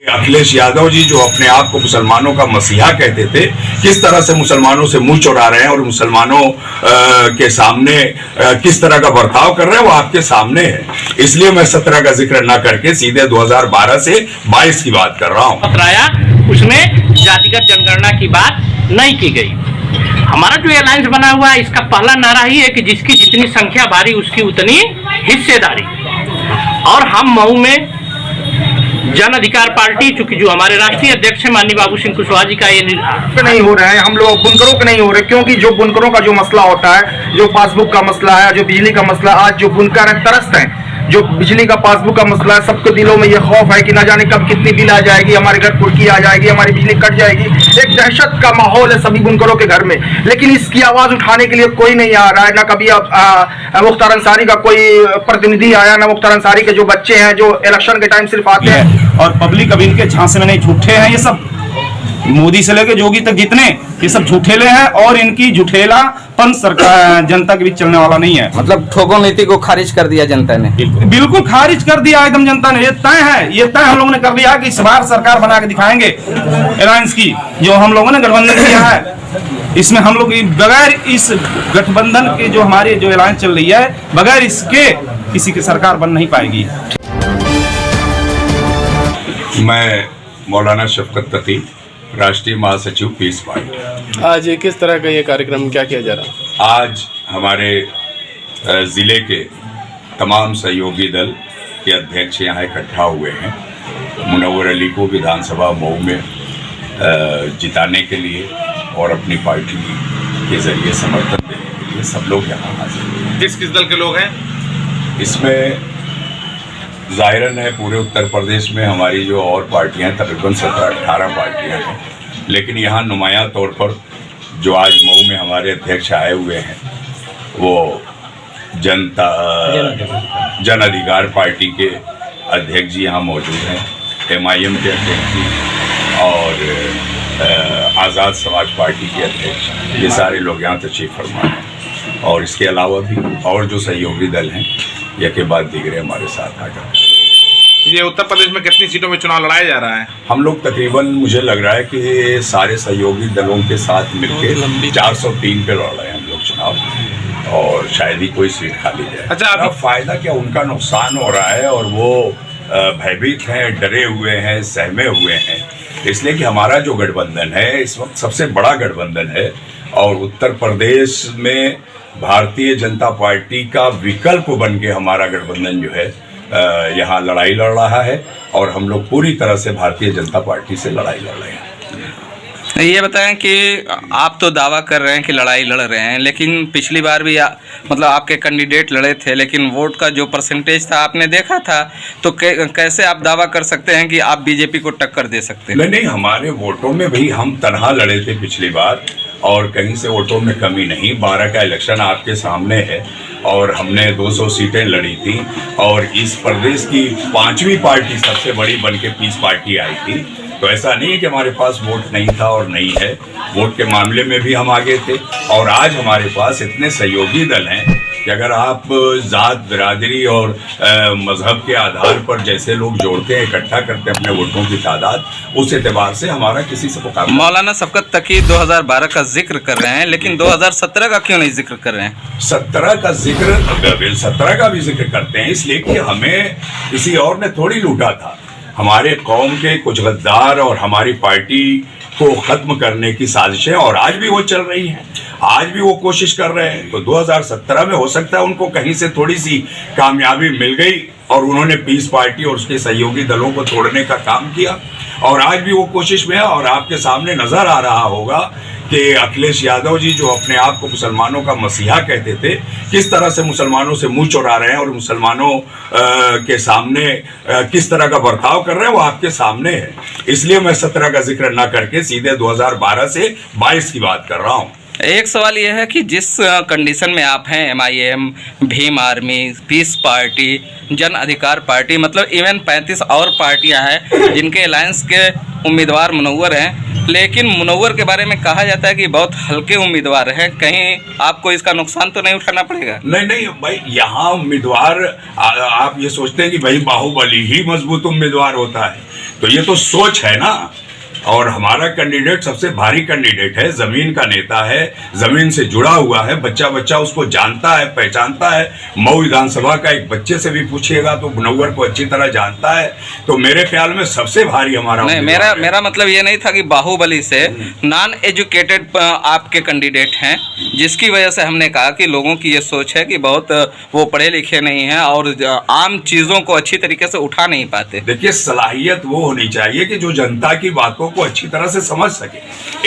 अखिलेश यादव जी जो अपने आप को मुसलमानों का मसीहा कहते थे, किस तरह से मुसलमानों से मुंह चुरा रहे हैं और मुसलमानों के सामने किस तरह का बर्ताव कर रहे हैं वो आपके सामने है। इसलिए मैं 17 का जिक्र ना करके सीधे 2012 से 22 की बात कर रहा हूँ। पत्राया उसमें जातिगत जनगणना की बात नहीं की गई। हमारा जो अलायंस बना हुआ है इसका पहला नारा ही है कि जिसकी जितनी संख्या भारी उसकी उतनी हिस्सेदारी। और हम मऊ में जन अधिकार पार्टी, चूंकि जो हमारे राष्ट्रीय अध्यक्ष हैं माननीय बाबू सिंह कुशवाहा जी का ये नहीं हो रहे हैं, हम लोग बुनकरों के नहीं हो रहे, क्योंकि जो बुनकरों का जो मसला होता है, जो पासबुक का मसला है, जो बिजली का मसला, आज जो बुनकर त्रस्त हैं, जो बिजली का पासबुक का मसला है, सबके दिलों में ये खौफ है कि ना जाने कब कितनी बिल आ जाएगी, हमारे घर कुर्की आ जाएगी, हमारी बिजली कट जाएगी। एक दहशत का माहौल है सभी बुनकरों के घर में, लेकिन इसकी आवाज उठाने के लिए कोई नहीं आ रहा है। ना कभी मुख्तार अंसारी का कोई प्रतिनिधि आया, ना मुख्तार अंसारी के जो बच्चे हैं जो इलेक्शन के टाइम सिर्फ आते हैं। और पब्लिक अब इनके झांसे में नहीं, झूठे हैं ये सब। मोदी से लेकर जोगी तक जितने ये सब झूठेले हैं और इनकी झूठेलापन सरकार जनता के बीच चलने वाला नहीं है। मतलब ठोको नीति को खारिज कर दिया जनता ने, बिल्कुल खारिज कर दिया एकदम जनता ने। ये तय है, ये तय हम लोगों ने कर दिया कि इस बार सरकार बना के दिखाएंगे अलायंस की, जो हम लोगों ने गठबंधन किया है। इसमें हम लोग बगैर इस गठबंधन के जो हमारी जो अलायंस चल रही है, बगैर इसके किसी की सरकार बन नहीं पाएगी। मैं मौलाना शफकत तकी, राष्ट्रीय महासचिव पीस पार्टी। आज किस तरह का ये कार्यक्रम क्या किया जा रहा है? आज हमारे ज़िले के तमाम सहयोगी दल के अध्यक्ष यहाँ इकट्ठा हुए हैं। मुनव्वर अली को विधानसभा मऊ में जिताने के लिए और अपनी पार्टी के जरिए समर्थन देने के लिए सब लोग यहाँ हाजिर हैं। किस किस दल के लोग हैं इसमें? ज़ाहिरन है पूरे उत्तर प्रदेश में हमारी जो और पार्टियां तकरीबन 17-18 पार्टियां हैं, लेकिन यहाँ नुमायां तौर पर जो आज मऊ में हमारे अध्यक्ष आए हुए हैं वो जन अधिकार पार्टी के अध्यक्ष जी यहाँ मौजूद हैं, MIM के अध्यक्ष जी और आज़ाद समाज पार्टी के अध्यक्ष, ये सारे लोग यहाँ तशरीफ़ फरमा हैं। और इसके अलावा भी और जो सहयोगी दल हैं या के बाद दीगरे हमारे साथ आ जाते हैं। ये उत्तर प्रदेश में कितनी सीटों में चुनाव लड़ाया जा रहा है? हम लोग तकरीबन मुझे लग रहा है कि सारे सहयोगी दलों के साथ मिलकर 403 पे लड़ रहे हैं हम लोग चुनाव, और शायद ही कोई सीट खाली जाए। अच्छा, अब फायदा क्या, उनका नुकसान हो रहा है और वो भयभीत हैं, डरे हुए हैं, सहमे हुए हैं, इसलिए कि हमारा जो गठबंधन है इस वक्त सबसे बड़ा गठबंधन है और उत्तर प्रदेश में भारतीय जनता पार्टी का विकल्प बन के हमारा गठबंधन जो है यहाँ लड़ाई लड़ रहा है और हम लोग पूरी तरह से भारतीय जनता पार्टी से लड़ाई लड़ रहे हैं। ये बताएं कि आप तो दावा कर रहे हैं कि लड़ाई लड़ रहे हैं, लेकिन पिछली बार भी मतलब आपके कैंडिडेट लड़े थे, लेकिन वोट का जो परसेंटेज था आपने देखा था, तो कैसे आप दावा कर सकते हैं कि आप बीजेपी को टक्कर दे सकते हैं? नहीं, हमारे वोटों में भी हम तनहा लड़े थे पिछली बार और कहीं से वोटों में कमी नहीं। 12 का इलेक्शन आपके सामने है और हमने 200 सीटें लड़ी थी और इस प्रदेश की 5वीं पार्टी सबसे बड़ी बन के पीस पार्टी आई थी। तो ऐसा नहीं है कि हमारे पास वोट नहीं था और नहीं है, वोट के मामले में भी हम आगे थे। और आज हमारे पास इतने सहयोगी दल हैं कि अगर आप ज़ात, बिरादरी और मज़हब के आधार पर जैसे लोग जोड़ते हैं, इकट्ठा करते हैं अपने वोटों की तादाद, उस एतबार से हमारा किसी से मुकाबला। मौलाना शफकत तकी 2012 का जिक्र कर रहे हैं, लेकिन 2017 का क्यों नहीं जिक्र कर रहे हैं? 17 का जिक्र, 17 का भी जिक्र करते हैं इसलिए कि हमें किसी और ने थोड़ी लूटा था। हमारे कौम के कुछ गद्दार और हमारी पार्टी को ख़त्म करने की साजिशें और आज भी वो चल रही हैं, आज भी वो कोशिश कर रहे हैं। तो 2017 में हो सकता है उनको कहीं से थोड़ी सी कामयाबी मिल गई और उन्होंने पीस पार्टी और उसके सहयोगी दलों को तोड़ने का काम किया और आज भी वो कोशिश में है। और आपके सामने नज़र आ रहा होगा कि अखिलेश यादव जी जो अपने आप को मुसलमानों का मसीहा कहते थे, किस तरह से मुसलमानों से मुंह चुरा रहे हैं और मुसलमानों के सामने किस तरह का बर्ताव कर रहे हैं वो आपके सामने है। इसलिए मैं 17 का जिक्र ना करके सीधे 2012 से 22 की बात कर रहा हूँ। एक सवाल यह है कि जिस कंडीशन में आप हैं, MIM, Bhim Army, Peace Party, Jan Adhikar party, मतलब इवन 35 और पार्टियां हैं जिनके अलायंस के उम्मीदवार मुनव्वर हैं, लेकिन मुनव्वर के बारे में कहा जाता है कि बहुत हल्के उम्मीदवार हैं, कहीं आपको इसका नुकसान तो नहीं उठाना पड़ेगा? नहीं नहीं भाई, यहाँ उम्मीदवार आप ये सोचते हैं कि भाई बाहुबली ही मजबूत उम्मीदवार होता है, तो ये तो सोच है ना। और हमारा कैंडिडेट सबसे भारी कैंडिडेट है, जमीन का नेता है, जमीन से जुड़ा हुआ है, बच्चा बच्चा उसको जानता है, पहचानता है। मऊ विधानसभा का एक बच्चे से भी पूछिएगा तो मुनव्वर को अच्छी तरह जानता है। तो मेरे ख्याल में सबसे भारी हमारा नहीं, मेरा मतलब ये नहीं था कि बाहुबली से नॉन एजुकेटेड आपके कैंडिडेट हैं, जिसकी वजह से हमने कहा कि लोगों की ये सोच है कि बहुत वो पढ़े लिखे नहीं हैं और आम चीज़ों को अच्छी तरीके से उठा नहीं पाते। देखिए, सलाहियत वो होनी चाहिए कि जो जनता की बातों को अच्छी तरह से समझ सके।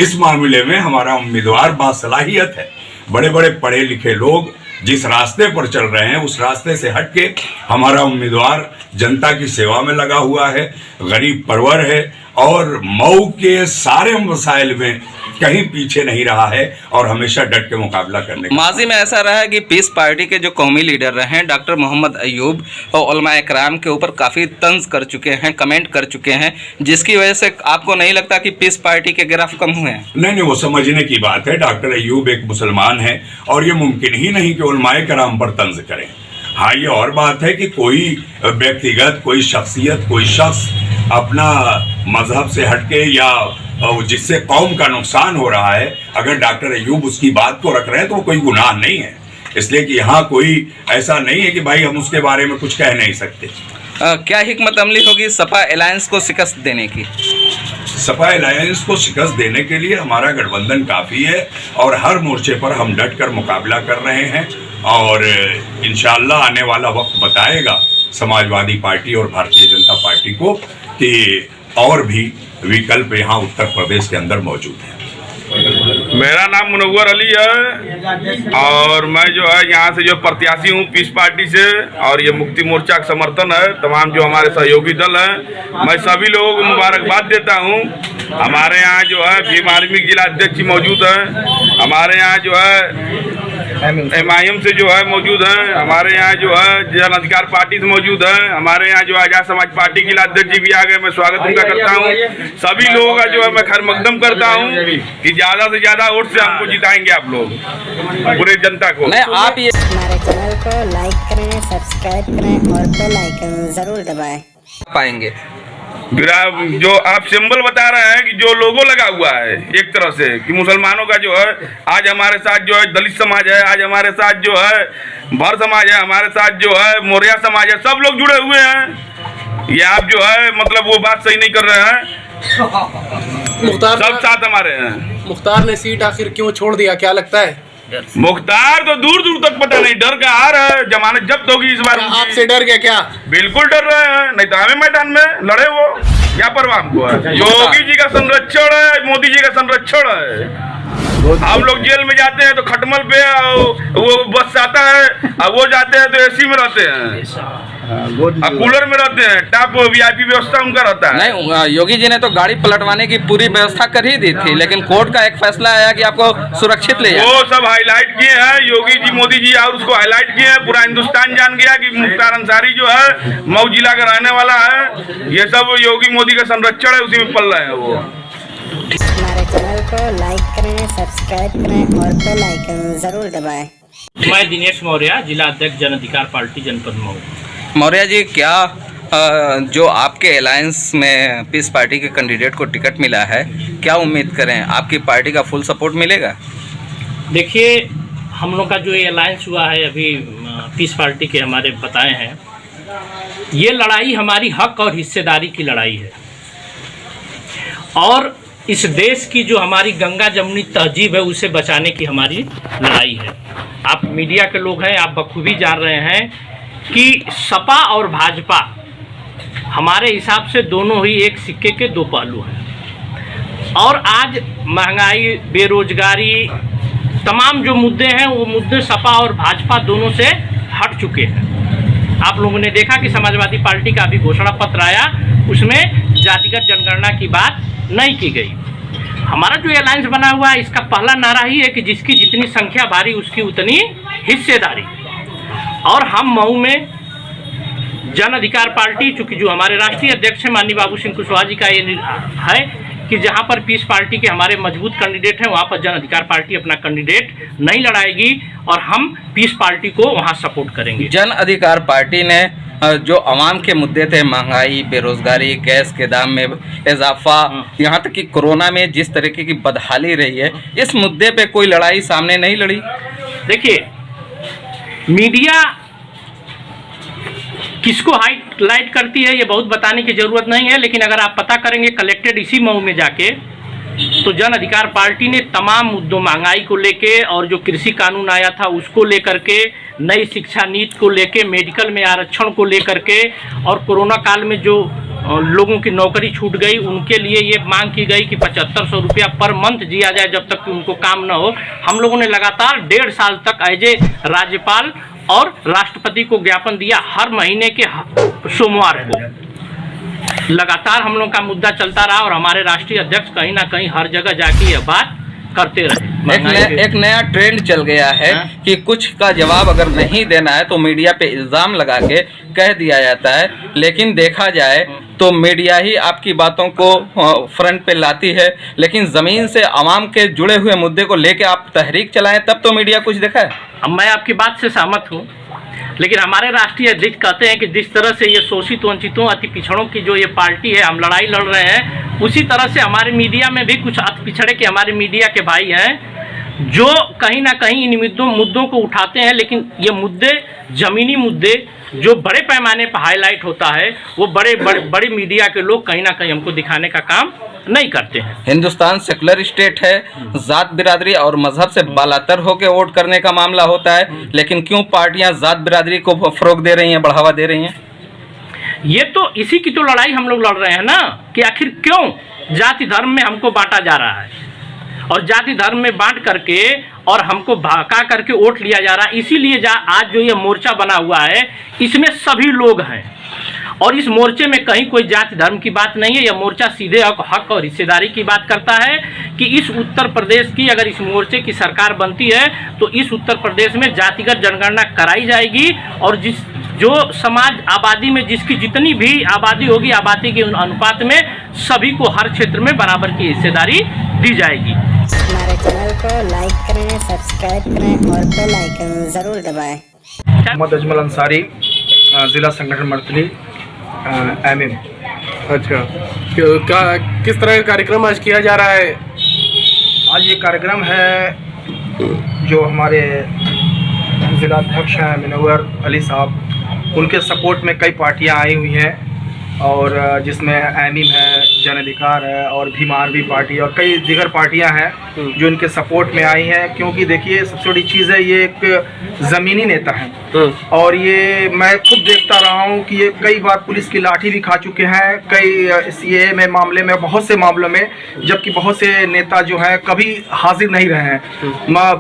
इस मामले में हमारा उम्मीदवार बासलाहियत है। बड़े बड़े पढ़े लिखे लोग जिस रास्ते पर चल रहे हैं उस रास्ते से हटके हमारा उम्मीदवार जनता की सेवा में लगा हुआ है, गरीब परवर है और मऊ के सारे मसाइल में कहीं पीछे नहीं रहा है और हमेशा डट के मुकाबला करने का। माजी में ऐसा रहा है कि पीस पार्टी के जो कौमी लीडर रहे हैं डॉक्टर मोहम्मद अयूब और उलमा इकराम के ऊपर काफ़ी तंज कर चुके हैं, कमेंट कर चुके हैं, जिसकी वजह से आपको नहीं लगता कि पीस पार्टी के ग्राफ कम हुए हैं? नहीं, वो समझने की बात है। डॉक्टर अयूब एक मुसलमान है और ये मुमकिन ही नहीं कि उलमा इकराम पर तंज करें। हाँ, ये और बात है कि कोई व्यक्तिगत, कोई शख्सियत, कोई शख्स अपना मजहब से हटके या जिससे कौम का नुकसान हो रहा है, अगर डॉक्टर अयूब उसकी बात को रख रहे हैं तो वो कोई गुनाह नहीं है। इसलिए कि यहाँ कोई ऐसा नहीं है कि भाई हम उसके बारे में कुछ कह नहीं सकते। क्या हिकमत अमली होगी सपा अलायंस को शिकस्त देने की? सपा अलायंस को शिकस्त देने के लिए हमारा गठबंधन काफ़ी है और हर मोर्चे पर हम डट कर मुकाबला कर रहे हैं और इंशाअल्लाह आने वाला वक्त बताएगा समाजवादी पार्टी और भारतीय जनता पार्टी को कि और भी विकल्प यहाँ उत्तर प्रदेश के अंदर मौजूद है। मेरा नाम मुनव्वर अली है और मैं जो है यहाँ से जो प्रत्याशी हूँ पीस पार्टी से, और ये मुक्ति मोर्चा का समर्थन है। तमाम जो हमारे सहयोगी दल हैं, मैं सभी लोगों को मुबारकबाद देता हूँ। हमारे यहाँ जो है भीम आर्मी जिला अध्यक्ष मौजूद हैं, हमारे यहाँ जो है MIM से जो है मौजूद हैं, हमारे यहाँ जो है जन अधिकार पार्टी से मौजूद हैं, हमारे यहाँ जो आजाद समाज पार्टी के अध्यक्ष जी भी आ गए। मैं स्वागत उनका करता हूँ। सभी लोगों का जो है मैं खैर मकदम करता हूँ कि ज़्यादा से ज़्यादा वोट से हमको जिताएंगे आप लोग, पूरे जनता को। नहीं, आप ये हमारे चैनल को लाइक करें, सब्सक्राइब करें और बेल आइकन जरूर दबाएं। पाएंगे जो आप सिंबल बता रहे हैं कि जो लोगो लगा हुआ है एक तरह से कि मुसलमानों का जो है, आज हमारे साथ जो है दलित समाज है, आज हमारे साथ जो है भर समाज है, हमारे साथ जो है मौर्या समाज है, सब लोग जुड़े हुए हैं। ये आप जो है मतलब वो बात सही नहीं कर रहे हैं। मुख्तार सब साथ हमारे हैं। मुख्तार ने सीट आखिर क्यों छोड़ दिया, क्या लगता है? मुख्तार तो दूर दूर तक पता नहीं, डर का आ रहा है, जमानत जब्त होगी इस बार। आपसे डर गया क्या? बिल्कुल डर रहे हैं, नहीं तो हमें मैदान में लड़े वो क्या परवाह हमको है। योगी जी का संरक्षण है, मोदी जी का संरक्षण है। हम लोग जेल में जाते हैं तो खटमल पे वो बस आता है, अब वो जाते हैं तो AC में रहते हैं, कूलर में रहते हैं, टॉप VIP व्यवस्था उनका रहता है। नहीं, योगी जी ने तो गाड़ी पलटवाने की पूरी व्यवस्था कर ही दी थी, लेकिन कोर्ट का एक फैसला आया कि आपको सुरक्षित ले जाए। वो सब हाईलाइट किए हैं योगी जी, मोदी जी, और उसको हाईलाइट किए हैं। पूरा हिंदुस्तान जान गया कि मुख्तार अंसारी जो है मऊ जिला का रहने वाला है। ये सब योगी मोदी का संरक्षण है, उसी में पल रहे हैं वो। हमारे चैनल को लाइक करें, सब्सक्राइब करें और बेल आइकन जरूर दबाएं। मैं दिनेश मौर्य, जिला अध्यक्ष जन अधिकार पार्टी जनपद मऊ। मौर्य जी, क्या जो आपके अलायंस में पीस पार्टी के कैंडिडेट को टिकट मिला है, क्या उम्मीद करें? आपकी पार्टी का फुल सपोर्ट मिलेगा? देखिए, हम लोग का जो ये अलायंस हुआ है अभी पीस पार्टी के हमारे बताए हैं, ये लड़ाई हमारी हक और हिस्सेदारी की लड़ाई है और इस देश की जो हमारी गंगा जमुनी तहजीब है उसे बचाने की हमारी लड़ाई है। आप मीडिया के लोग हैं, आप बखूबी जान रहे हैं कि सपा और भाजपा हमारे हिसाब से दोनों ही एक सिक्के के दो पहलू हैं और आज महंगाई, बेरोजगारी, तमाम जो मुद्दे हैं वो मुद्दे सपा और भाजपा दोनों से हट चुके हैं। आप लोगों ने देखा कि समाजवादी पार्टी का अभी घोषणा पत्र आया, उसमें जातिगत जनगणना की बात नहीं की गई हमारा जो अलायंस बना हुआ है इसका पहला नारा ही है कि जिसकी जितनी संख्या भारी उसकी उतनी हिस्सेदारी। और हम मऊ में जन अधिकार पार्टी, चूंकि जो हमारे राष्ट्रीय अध्यक्ष हैं माननीय बाबू सिंह कुशवाहा जी का ये है कि जहां पर पीस पार्टी के हमारे मजबूत कैंडिडेट हैं वहां पर जन अधिकार पार्टी अपना कैंडिडेट नहीं लड़ाएगी और हम पीस पार्टी को वहां सपोर्ट करेंगे। जन अधिकार पार्टी ने जो आवाम के मुद्दे थे, महंगाई, बेरोजगारी, गैस के दाम में इजाफा, यहाँ तक कि कोरोना में जिस तरीके की बदहाली रही है, इस मुद्दे पे कोई लड़ाई सामने नहीं लड़ी। देखिए, मीडिया किसको हाईलाइट करती है ये बहुत बताने की जरूरत नहीं है, लेकिन अगर आप पता करेंगे कलेक्टेड इसी मऊ में जाके तो जन अधिकार पार्टी ने तमाम मुद्दों, महंगाई को लेके और जो कृषि कानून आया था उसको लेकर के, नई शिक्षा नीति को लेके, मेडिकल में आरक्षण को लेकर के और कोरोना काल में जो लोगों की नौकरी छूट गई उनके लिए ये मांग की गई कि 7500 रुपया पर मंथ दिया जाए जब तक कि उनको काम न हो। हम लोगों ने लगातार 1.5 साल तक एज ए राज्यपाल और राष्ट्रपति को ज्ञापन दिया, हर महीने के सोमवार को लगातार हम लोग का मुद्दा चलता रहा और हमारे राष्ट्रीय अध्यक्ष कहीं ना कहीं हर जगह जाके यह बात करते रहे। एक नया ट्रेंड चल गया है कि कुछ का जवाब अगर नहीं देना है तो मीडिया पे इल्ज़ाम लगा के कह दिया जाता है, लेकिन देखा जाए तो मीडिया ही आपकी बातों को फ्रंट पे लाती है, लेकिन ज़मीन से आवाम के जुड़े हुए मुद्दे को लेके आप तहरीक चलाएं तब तो मीडिया कुछ दिखा है। अब मैं आपकी बात से सहमत हूँ, लेकिन हमारे राष्ट्रीय अध्यक्ष कहते हैं कि जिस तरह से ये शोषित वंचितों, अति पिछड़ों की जो ये पार्टी है, हम लड़ाई लड़ रहे हैं, उसी तरह से हमारे मीडिया में भी कुछ अति पिछड़े के हमारे मीडिया के भाई हैं जो कहीं ना कहीं इन मुद्दों को उठाते हैं, लेकिन ये मुद्दे, ज़मीनी मुद्दे जो बड़े पैमाने पर हाईलाइट होता है, वो बड़े मीडिया के लोग कहीं ना कहीं हमको दिखाने का काम नहीं करते हैं। हिंदुस्तान सेकुलर स्टेट है, जात बिरादरी और मजहब से बालातर होकर वोट करने का मामला होता है, लेकिन क्यों पार्टियां जात बिरादरी को फरोग दे रही हैं, बढ़ावा दे रही हैं? ये तो इसी की तो लड़ाई हम लोग लड़ रहे हैं ना कि आखिर क्यों जाति धर्म में हमको बांटा जा रहा है और जाति धर्म में बांट करके और हमको भड़का करके वोट लिया जा रहा है। इसीलिए आज जो ये मोर्चा बना हुआ है इसमें सभी लोग हैं और इस मोर्चे में कहीं कोई जाति धर्म की बात नहीं है। यह मोर्चा सीधे हक और हिस्सेदारी की बात करता है कि इस उत्तर प्रदेश की, अगर इस मोर्चे की सरकार बनती है तो इस उत्तर प्रदेश में जातिगत जनगणना कराई जाएगी और जो समाज आबादी में जिसकी जितनी भी आबादी होगी, आबादी के अनुपात में सभी को हर क्षेत्र में बराबर की हिस्सेदारी दी जाएगी। हमारे चैनल को लाइक करें, सब्सक्राइब करें और बेल आइकन जरूर दबाएं। मोहम्मद अजमल अंसारी, जिला संगठन मर्तली, एमएम। अच्छा, क्या किस तरह का कार्यक्रम आज किया जा रहा है? आज ये कार्यक्रम है जो हमारे जिलाध्यक्ष हैं मुनव्वर अली साहब, उनके सपोर्ट में कई पार्टियां आई हुई हैं और जिसमें एमिम है, जन अधिकार है और भीम आर्मी पार्टी और कई दीगर पार्टियां हैं जो इनके सपोर्ट में आई हैं। क्योंकि देखिए, सबसे बड़ी चीज़ है, ये एक ज़मीनी नेता हैं और ये मैं खुद देखता रहा हूँ कि ये कई बार पुलिस की लाठी भी खा चुके हैं, कई सीए में मामले में, बहुत से मामलों में, जबकि बहुत से नेता जो हैं कभी हाजिर नहीं रहे हैं,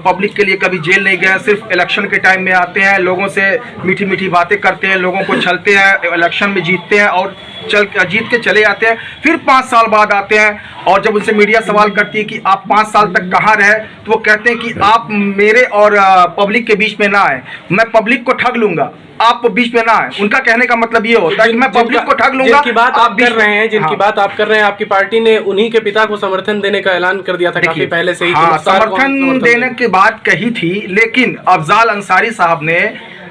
पब्लिक के लिए कभी जेल नहीं गए, सिर्फ इलेक्शन के टाइम में आते हैं, लोगों से मीठी मीठी बातें करते हैं, लोगों को छलते हैं, इलेक्शन में जीतते हैं और जीत के चले जाते हैं, फिर 5 साल बाद आते हैं और जब उनसे मीडिया सवाल करती है कि आप 5 साल तक कहाँ रहे, तो वो कहते हैं कि आप मेरे और पब्लिक के बीच में ना आए, मैं पब्लिक को ठग लूंगा, आप बीच में ना आए। उनका कहने का मतलब ये होता है कि मैं पब्लिक को ठग लूंगा। जिनकी बात आप कर रहे हैं, जिनकी बात आप कर रहे हैं, आपकी पार्टी ने उन्हीं के पिता को समर्थन देने का ऐलान कर दिया था काफी पहले से ही। समर्थन देने की बात कही थी, लेकिन अफजाल अंसारी साहब ने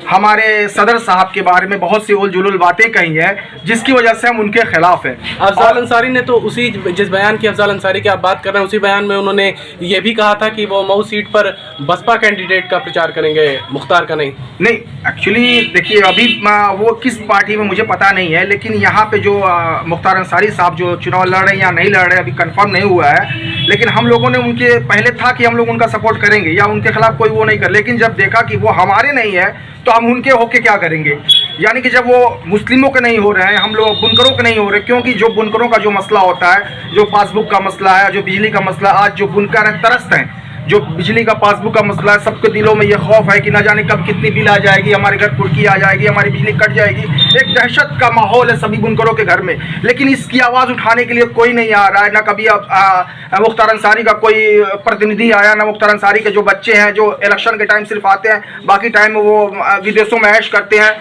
हमारे सदर साहब के बारे में बहुत सी उलझुल बातें कही हैं, जिसकी वजह से हम उनके खिलाफ हैं। अफजाल अंसारी ने तो उसी, जिस बयान की अफजाल अंसारी की आप बात कर रहे हैं, उसी बयान में उन्होंने ये भी कहा था कि वो मऊ सीट पर बसपा कैंडिडेट का प्रचार करेंगे, मुख्तार का नहीं। एक्चुअली देखिए, अभी वो किस पार्टी में मुझे पता नहीं है, लेकिन यहाँ पे जो मुख्तार अंसारी साहब जो चुनाव लड़ रहे हैं या नहीं लड़ रहे, अभी कंफर्म नहीं हुआ है, लेकिन हम लोगों ने उनके पहले था कि हम लोग उनका सपोर्ट करेंगे या उनके खिलाफ कोई वो नहीं कर, लेकिन जब देखा कि वो हमारे नहीं है तो हम उनके होके क्या करेंगे। यानी कि जब वो मुस्लिमों के नहीं हो रहे हैं, हम लोग बुनकरों के नहीं हो रहे, क्योंकि जो बुनकरों का जो मसला होता है, जो पासबुक का मसला है, जो बिजली का मसला, आज जो बुनकर हैं तरसते हैं, जो बिजली का पासबुक का मसला है, सबके दिलों में ये खौफ है कि न जाने कब कितनी बिल आ जाएगी, हमारे घर कुर्की आ जाएगी, हमारी बिजली कट जाएगी। एक दहशत का माहौल है सभी बुनकरों के घर में, लेकिन इसकी आवाज़ उठाने के लिए कोई नहीं आ रहा है। ना कभी मुख्तार अंसारी का कोई प्रतिनिधि आया, ना मुख्तार अंसारी के जो बच्चे हैं जो इलेक्शन के टाइम सिर्फ आते हैं, बाकी टाइम में वो विदेशों में ऐश करते हैं,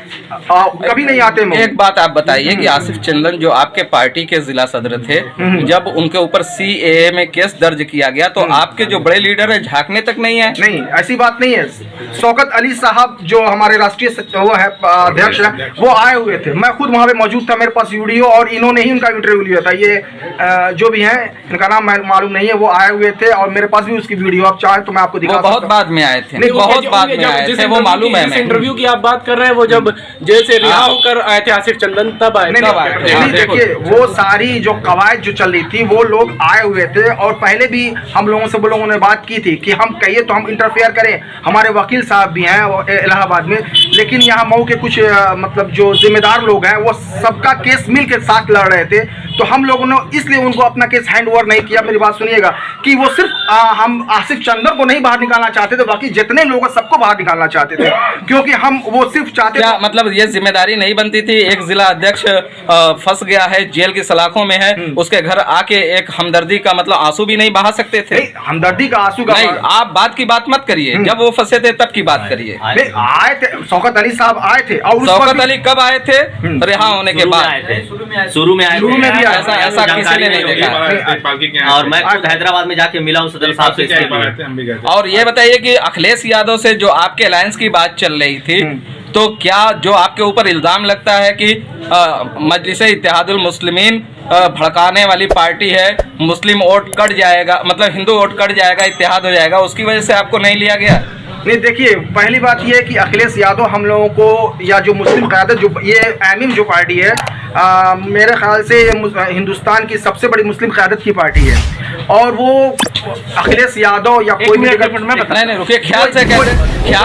कभी नहीं आते। एक बात आप बताइए कि आसिफ चंदन जो आपके पार्टी के जिला सदर थे, जब उनके ऊपर CAA में केस दर्ज किया गया तो आपके जो बड़े लीडर है झांकने तक नहीं है? नहीं, ऐसी बात नहीं है। शौकत अली साहब जो हमारे राष्ट्रीय वो है अध्यक्ष हैं, वो आए हुए थे, मैं खुद वहाँ पे मौजूद था, मेरे पास वीडियो, और इन्होंने ही उनका इंटरव्यू लिया था। ये जो भी हैं इनका नाम मालूम नहीं है, वो आए हुए थे और मेरे पास भी उसकी वीडियो, आप चाहें तो मैं आपको दिखा सकता हूं। बहुत बाद में आए थे, बहुत बाद में आए थे, वो मालूम है। इंटरव्यू की आप बात कर रहे हैं, वो जब जेल से रिहा होकर आए थे आसिफ चंदन, तब आए। नहीं, देखिए वो सारी जो कवायद जो चल रही थी वो लोग आए हुए थे, और पहले भी हम लोगों से वो लोगों ने बात की थी कि हम कहिए तो हम इंटरफेयर करें। हमारे वकील साहब भी हैं इलाहाबाद में, लेकिन यहाँ मऊ के कुछ मतलब जो जिम्मेदार लोग हैं वो सबका केस मिल के साथ लड़ रहे थे, तो हम लोगों ने इसलिए उनको अपना केस हैंड ओवर नहीं किया। मेरी बात सुनिएगा कि वो सिर्फ हम आसिफ चंदन को नहीं बाहर निकालना चाहते थे, बाकी जितने लोग सबको बाहर निकालना चाहते थे, क्योंकि हम वो सिर्फ चाहते क्या मतलब ये जिम्मेदारी नहीं बनती थी? एक जिला अध्यक्ष फंस गया है, जेल की सलाखों में है, उसके घर आके एक हमदर्दी का मतलब आंसू भी नहीं बहा सकते थे? हमदर्दी का आंसू का नहीं, आप बात की बात मत करिए, जब वो फंसे थे तब की बात करिए। आए थे, शौकत अली साहब आए थे, और शौकत अली कब आए थे? रिहा होने के बाद शुरू में आए थे। ऐसा किसी ने नहीं देखा, और मैं खुद हैदराबाद में जाके मिला हूँ सदर साहब से इसके लिए। और ये बताइए कि अखिलेश यादव से जो आपके अलायंस की बात चल रही थी, तो क्या जो आपके ऊपर इल्जाम लगता है कि मजलिस इत्तेहादुल मुस्लिमीन भड़काने वाली पार्टी है, मुस्लिम वोट कट जाएगा, मतलब हिंदू वोट कट जाएगा, इत्तेहाद हो जाएगा, उसकी वजह से आपको नहीं लिया गया? नहीं, देखिए पहली बात ये है कि अखिलेश यादव हम लोगों को, या जो मुस्लिम क़यादत, जो ये एमिम जो पार्टी है, मेरे ख्याल से हिंदुस्तान की सबसे बड़ी मुस्लिम क़यादत की पार्टी है, और वो अखिलेश यादव या कोई भी नहीं रुकिए, ख्याल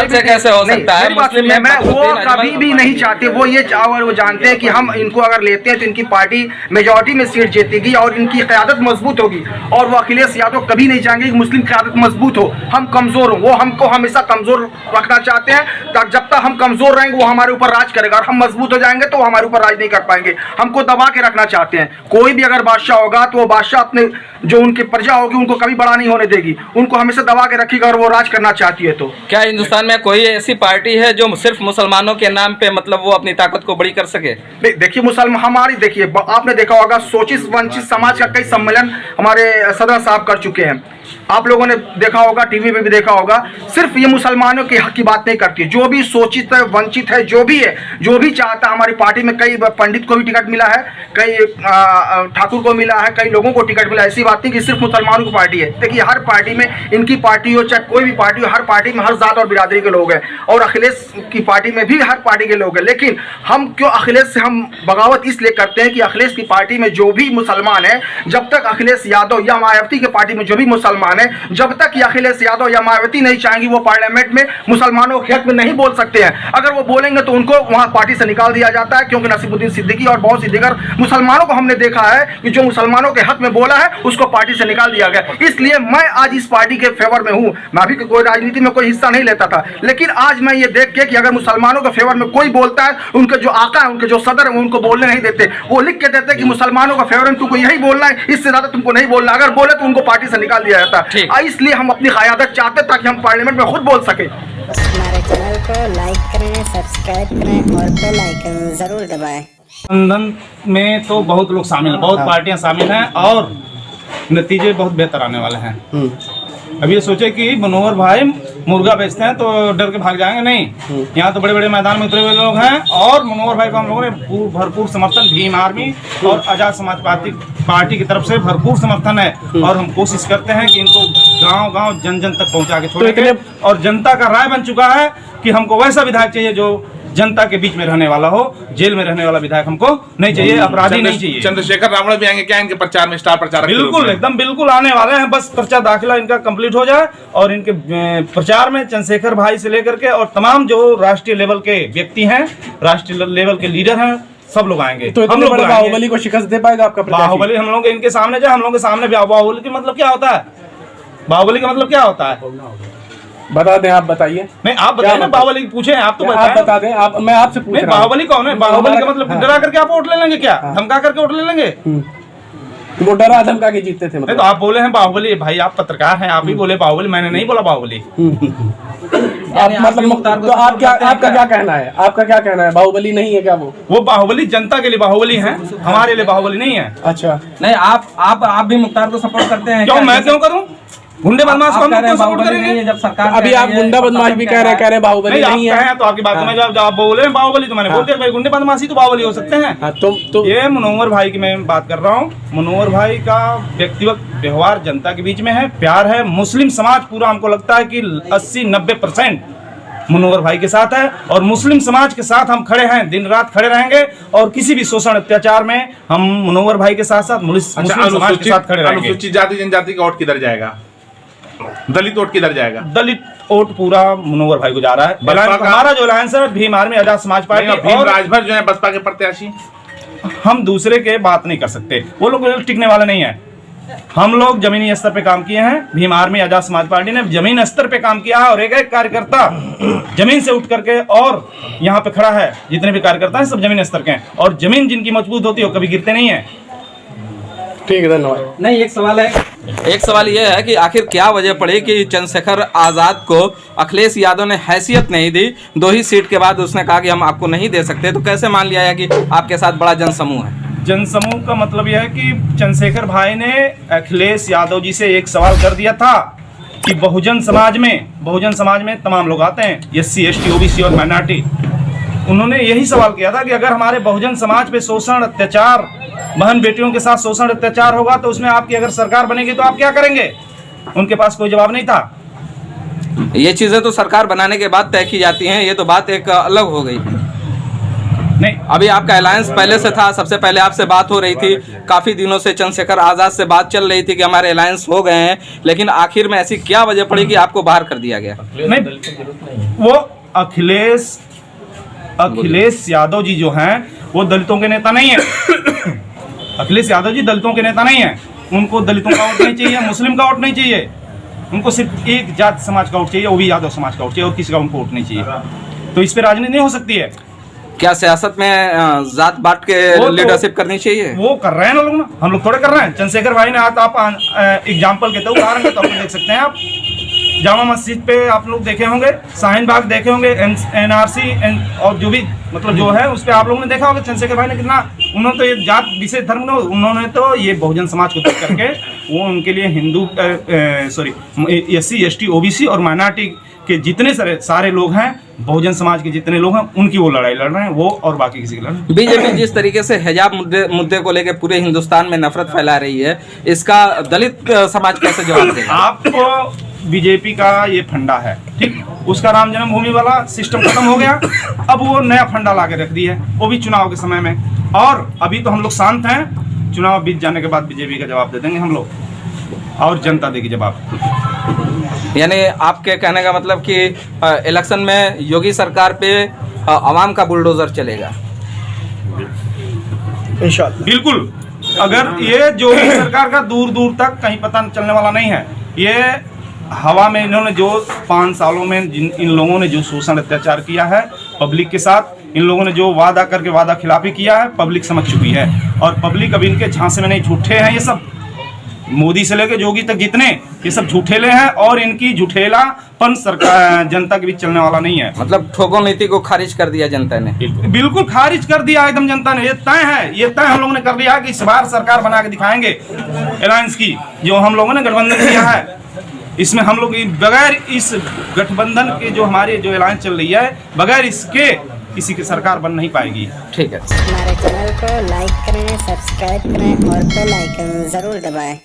से कैसे हो सकता है? मुस्लिम मैं वो कभी भी नहीं चाहते, वो ये और वो जानते हैं कि हम इनको अगर लेते हैं तो इनकी पार्टी मेजॉरिटी में सीट जीतेगी और इनकी क़यादत मजबूत होगी, और वो अखिलेश यादव कभी नहीं चाहेंगे कि मुस्लिम क़यादत मजबूत हो, हम कमज़ोर हो। वो हमको हमेशा कमज़ोर रखना चाहते हैं, जब तक हम कमज़ोर रहेंगे वो हमारे ऊपर राज करेगा, और हम मजबूत हो जाएंगे तो वो हमारे ऊपर राज नहीं कर पाएंगे। हमको दबा के रखना चाहते हैं। कोई भी अगर बादशाह होगा तो वो बादशाह अपने जो उनकी प्रजा होगी उनको कभी बड़ा नहीं होने देगी, उनको हमेशा दबा के रखेगा, और वो राज करना चाहती है। तो क्या हिंदुस्तान में कोई ऐसी पार्टी है जो सिर्फ मुसलमानों के नाम पे मतलब वो अपनी ताकत को बड़ी कर सके? देखिए मुसलमान हमारी, देखिए आपने देखा होगा शोषित वंचित समाज का कई सम्मेलन हमारे सदर साहब कर चुके हैं, आप लोगों ने देखा होगा, टीवी पे भी देखा होगा। सिर्फ ये मुसलमानों के हक की बात नहीं करती, जो भी शोषित है, वंचित है, जो भी है, जो भी चाहता है। हमारी पार्टी में कई पंडित को भी टिकट मिला है, कई ठाकुर को मिला है, कई लोगों को टिकट मिला है। ऐसी बात नहीं कि सिर्फ मुसलमानों की पार्टी है। देखिए हर पार्टी में, इनकी पार्टी हो चाहे कोई भी पार्टी हो, हर पार्टी में हर जात और बिरादरी के लोग हैं, और अखिलेश की पार्टी में भी हर पार्टी के लोग हैं। लेकिन हम क्यों अखिलेश से हम बगावत इसलिए करते हैं कि अखिलेश की पार्टी में जो भी मुसलमान है, जब तक अखिलेश यादव या मायावती की पार्टी में जो भी मुसलमान है, जब तक ये अखिलेश यादव या मायावती नहीं चाहेंगी वो पार्लियामेंट में मुसलमानों के हक में नहीं बोल सकते हैं। अगर वो बोलेंगे तो उनको वहां पार्टी से निकाल दिया जाता है, क्योंकि नसीमुद्दीन सिद्दीकी और बहुत सी दीगर मुसलमानों को हमने देखा है कि जो मुसलमानों के हक में बोला है उसको पार्टी से निकाल दिया गया। इसलिए मैं आज इस पार्टी के फेवर में हूं। मैं भी कोई राजनीति में कोई हिस्सा नहीं लेता था, लेकिन आज मैं ये देख के कि अगर मुसलमानों के फेवर में कोई बोलता है, उनके जो आका है, उनके जो सदर है, वो उनको बोलने नहीं देते। वो लिख के देते कि मुसलमानों का फेवर में तुमको यही बोलना है, इससे ज्यादा तुमको नहीं बोलना। अगर बोले तो उनको पार्टी से निकाल दिया जाता है। इसलिए हम अपनी क़यादत चाहते ताकि हम पार्लियामेंट में खुद बोल सके। हमारे चैनल को लाइक करें, सब्सक्राइब करें और बेल आइकन जरूर दबाएं। गठबंधन में तो बहुत लोग शामिल हैं, बहुत पार्टियां शामिल हैं, और नतीजे बहुत बेहतर आने वाले हैं। अब ये सोचे कि मनोहर भाई मुर्गा बेचते हैं तो डर के भाग जाएंगे, नहीं। यहाँ तो बड़े बड़े मैदान में उतरे हुए लोग हैं, और मनोहर भाई को हम लोगों ने भरपूर समर्थन, भीम आर्मी और आज़ाद समाज पार्टी की तरफ से भरपूर समर्थन है, और हम कोशिश करते हैं कि इनको गांव-गांव जन जन तक पहुंचा के छोड़ेंगे। और जनता का राय बन चुका है कि हमको वैसा विधायक चाहिए जो जनता के बीच में रहने वाला हो, जेल में रहने वाला विधायक हमको नहीं चाहिए, अपराधी नहीं चाहिए। चंद्रशेखर रावण भी आएंगे क्या इनके प्रचार में, स्टार प्रचारक? बिल्कुल, एकदम बिल्कुल आने वाले हैं। बस पर्चा दाखिला इनका कंप्लीट हो जाए और इनके प्रचार में चंद्रशेखर भाई से लेकर के और तमाम जो राष्ट्रीय लेवल के व्यक्ति हैं, राष्ट्रीय लेवल के लीडर हैं, सब लोग आएंगे। तो हम लोग बाहुबली को शिकस्त दे पाएगा आपका? बाहुबली हम लोग इनके सामने, जो हम लोग के सामने बाहुबली की मतलब क्या होता है? बाहुबली का मतलब क्या होता है? बता दें, आप बताइए। नहीं, आप बताइए ना, बाहुबली पूछे हैं आप तो आप बता दें। आप, मैं आपसे पूछ रहा हूं। बाहुबली कौन है? बाहुबली का मतलब डरा करके आप वोट ले लेंगे क्या? धमका करके वोट ले लेंगे? वो डरा धमका के जीतते थे नहीं तो आप बोले हैं बाहुबली। भाई आप पत्रकार हैं, आप ही बोले बाहुबली, मैंने नहीं बोला बाहुबली। आप मतलब तो आपका क्या कहना है? आपका क्या कहना है? बाहुबली नहीं है क्या वो बाहुबली जनता के लिए बाहुबली है, हमारे लिए बाहुबली नहीं है। अच्छा, नहीं, आप भी मुख्तार को सपोर्ट करते हैं? क्यों, मैं क्यों करूं? गुंडे बदमाश को हम क्यों सपोर्ट करेंगे? जब सरकार अभी आप गुंडा बदमाश भी कह रहे हैं बाहुबली नहीं है। तो आपकी बात में जब आप बोले बाहुबली तो मैंने बोल दिया भाई, गुंडे बदमाशी तो बाहुबली हो सकते हैं। तो ये मुनव्वर भाई की मैं बात कर रहा हूँ। मुनव्वर भाई का व्यक्तिगत व्यवहार जनता के बीच में है, प्यार है। मुस्लिम समाज पूरा हमको लगता है कि 80-90% मुनव्वर भाई के साथ है, और मुस्लिम समाज के साथ हम खड़े हैं, दिन रात खड़े रहेंगे, और किसी भी शोषण अत्याचार में हम मुनव्वर भाई के साथ साथ मुस्लिम समाज के साथ खड़े रहेंगे। अनुसूचित जाति जनजाति का वोट किधर जाएगा? दलित वोट किधर जाएगा? दलित वोट पूरा मुनव्वर भाई को जा रहा है। हमारा जो अलायंस है भीम आर्मी आजाद समाज पार्टी और राजभर जो है बसपा के प्रत्याशी। हम दूसरे के बात नहीं कर सकते, वो लोग टिकने वाले नहीं है। हम लोग जमीनी स्तर पे काम किए हैं। भीम आर्मी आजाद समाज पार्टी ने जमीन स्तर पे काम किया है, और एक एक कार्यकर्ता जमीन से उठ करके और यहाँ पे खड़ा है। जितने भी कार्यकर्ता हैं सब जमीन स्तर के हैं, और जमीन जिनकी मजबूत होती है वो कभी गिरते नहीं है। ठीक है, धन्यवाद। नहीं, एक सवाल यह है कि आखिर क्या वजह पड़ी कि चंद्रशेखर आजाद को अखिलेश यादव ने हैसियत नहीं दी? 2 ही सीट के बाद उसने कहा कि हम आपको नहीं दे सकते, तो कैसे मान लिया है कि आपके साथ बड़ा जनसमूह है? जनसमूह का मतलब यह है कि चंद्रशेखर भाई ने अखिलेश यादव जी से एक सवाल कर दिया था कि बहुजन समाज में तमाम लोग आते हैं, SC ST OBC और माइनॉरिटी। उन्होंने यही सवाल किया था कि अगर हमारे बहुजन समाज पे शोषण अत्याचार, बहन बेटियों के साथ शोषण अत्याचार होगा तो उसमें आपकी अगर सरकार बनेगी तो आप क्या करेंगे? उनके पास कोई जवाब नहीं था। ये चीजें तो सरकार बनाने के बाद तय की जाती हैं, ये तो बात एक अलग हो गई। नहीं, अभी आपका अलायंस पहले से था, सबसे पहले आपसे बात हो रही थी, काफी दिनों से चंद्रशेखर आजाद से बात चल रही थी कि हमारे अलायंस हो गए हैं, लेकिन आखिर में ऐसी क्या वजह पड़ी कि आपको बाहर कर दिया गया? नहीं, वो अखिलेश यादव जी जो हैं वो दलितों के नेता नहीं है। अखिलेश यादव जी दलितों के नेता नहीं है। उनको दलितों का वोट नहीं चाहिए, मुस्लिम का वोट नहीं चाहिए, उनको सिर्फ एक जात समाज का वोट चाहिए, वो भी यादव समाज का वोट चाहिए, और किसी का उनको वोट नहीं चाहिए। तो इस पे राजनीति नहीं हो सकती है। क्या सियासत में जात बांट के लीडरशिप करनी चाहिए? वो कर रहे हैं ना लोग, ना हम लोग थोड़े कर रहे हैं। चंद्रशेखर भाई ने आप एग्जाम्पल के तो उदाहरण के तौर पर देख सकते हैं। आप जामा मस्जिद पे आप लोग देखे होंगे, शाहीन बाग देखे होंगे, NRC और जो भी मतलब जो है उस पर आप लोगों ने देखा होगा चंद्रशेखर भाई ने कितना, उन्होंने तो ये जात विशेष धर्म में उन्होंने तो ये बहुजन समाज को देख करके वो उनके लिए हिंदू SC ST OBC और माइनॉरिटी के जितने सारे लोग हैं, बहुजन समाज के जितने लोग हैं, उनकी वो लड़ाई लड़ रहे हैं, वो और बाकी किसी की लड़ रहे हैं। बीजेपी जिस तरीके से हिजाब मुद्दे को लेकर पूरे हिंदुस्तान में नफरत फैला रही है, इसका दलित समाज कैसे जवाब देगा? आपको बीजेपी का ये फंडा है, ठीक, उसका राम जन्मभूमि वाला सिस्टम खत्म हो गया, अब वो नया फंडा ला के रख दिया है, वो भी चुनाव के समय में। और अभी तो हम लोग शांत हैं, चुनाव बीत जाने के बाद बीजेपी का जवाब दे देंगे हम लोग, और जनता देगी जवाब। यानी आपके कहने का मतलब कि इलेक्शन में योगी सरकार पे आवाम का बुलडोजर चलेगा? इंशाल्लाह बिल्कुल। अगर ये योगी सरकार का दूर दूर तक कहीं पता चलने वाला नहीं है। ये हवा में इन्होंने जो 5 सालों में इन लोगों ने जो शोषण अत्याचार किया है पब्लिक के साथ, इन लोगों ने जो वादा करके वादा खिलाफी किया है, पब्लिक समझ चुकी है। और पब्लिक अभी इनके झांसे में नहीं, झूठे हैं ये सब, मोदी से लेकर योगी तक जितने, ये सब झूठेले हैं, और इनकी झूठेलापन सरकार जनता के बीच चलने वाला नहीं है। मतलब ठोको नीति को खारिज कर दिया जनता ने? बिल्कुल खारिज कर दिया एकदम जनता ने। ये तय है, ये तय हम लोगों ने कर दिया कि इस बार सरकार बना के दिखाएंगे अलायंस की, जो हम लोगों ने गठबंधन किया है। इसमें हम लोग बगैर इस गठबंधन के जो हमारी जो अलायंस चल रही है, बगैर इसके किसी की सरकार बन नहीं पाएगी। ठीक है, हमारे चैनल को लाइक करें, सब्सक्राइब करें और बेल आइकन जरूर दबाएं।